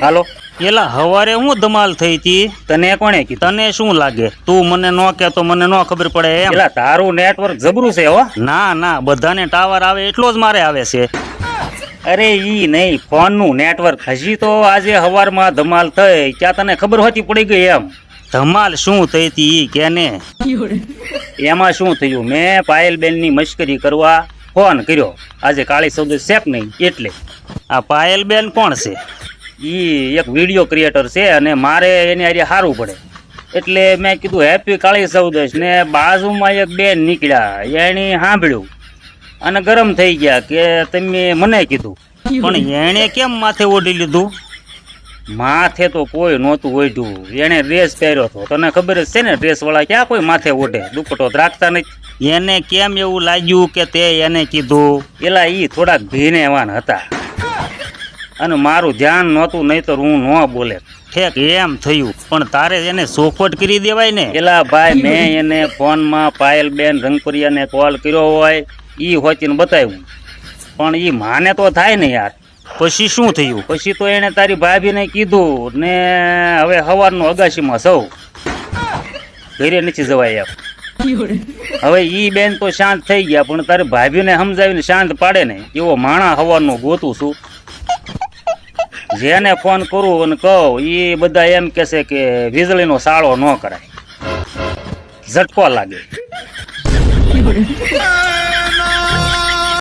હાલો એલા હવારે હું ધમાલ થઈ હતી તને કોણે કીધું? તને શું લાગે તું મને નો કે તો મને નો ખબર પડે એમ? એલા તારું નેટવર્ક જબરું છે હો. ના ના બધાને ટાવર આવે એટલો જ મારે આવે છે. અરે ઈ નહીં ફોન નું નેટવર્ક. હજી તો આજે હવારમાં ધમાલ થઈ ક્યાં તને ખબર હોતી પડી ગઈ એમ? ધમાલ શું થઈ હતી ઈ કેને? એમાં શું થયું મેં પાયલબેન ની મશ્કરી કરવા ફોન કર્યો. આજે કાળી ચૌદશ છે કે નહીં એટલે. આ પાયલબેન કોણ છે? ઈ એક વિડીયો ક્રિએટર છે અને મારે એની હારે સારું પડે એટલે મેં કીધું હેપી કાળી ચૌદશ ને બાજુમાં એક બેન નીકળ્યા એની સાંભળ્યું અને ગરમ થઈ ગયા કે તમે મને કીધું. પણ એણે કેમ માથે ઓઢી લીધું? માથે તો કોઈ નહોતું ઓઢ્યું, એને ડ્રેસ પહેર્યો હતો. તને ખબર જ છે ને ડ્રેસ વાળા ક્યાં કોઈ માથે ઓઢે, દુપટ્ટો રાખતા નથી. એને કેમ એવું લાગ્યું કે તે એને કીધું? એલા ઈ થોડાક ભીનેવાન હતા અને મારું ધ્યાન નહોતું, નહીતર હું ન બોલે. ઠેક એમ થયું પણ તારે એને ચોખવટ કરી દેવાય ને. એલા ભાઈ મેં એને ફોનમાં પાયલબેન રંગપરિયાને કોલ કર્યો હોય ઈ હોચીને બતાવ્યું પણ ઈ માને તો થાય ને યાર. પછી શું થયું? પછી તો એને તારી ભાભીને કીધું ને હવે સવારનો અગાશીમાં સૌ ઘરે નથી જવાય એમ. હવે ઈ બેન તો શાંત થઈ ગયા પણ તારી ભાભીને સમજાવીને શાંત પાડે ને એવો માણા સવારનો ગોતું છું. જેને ફોન કરું અને કહું એ બધા એમ કહેશે કે વીજળીનો સાળો ન કરાય, ઝટકો લાગે.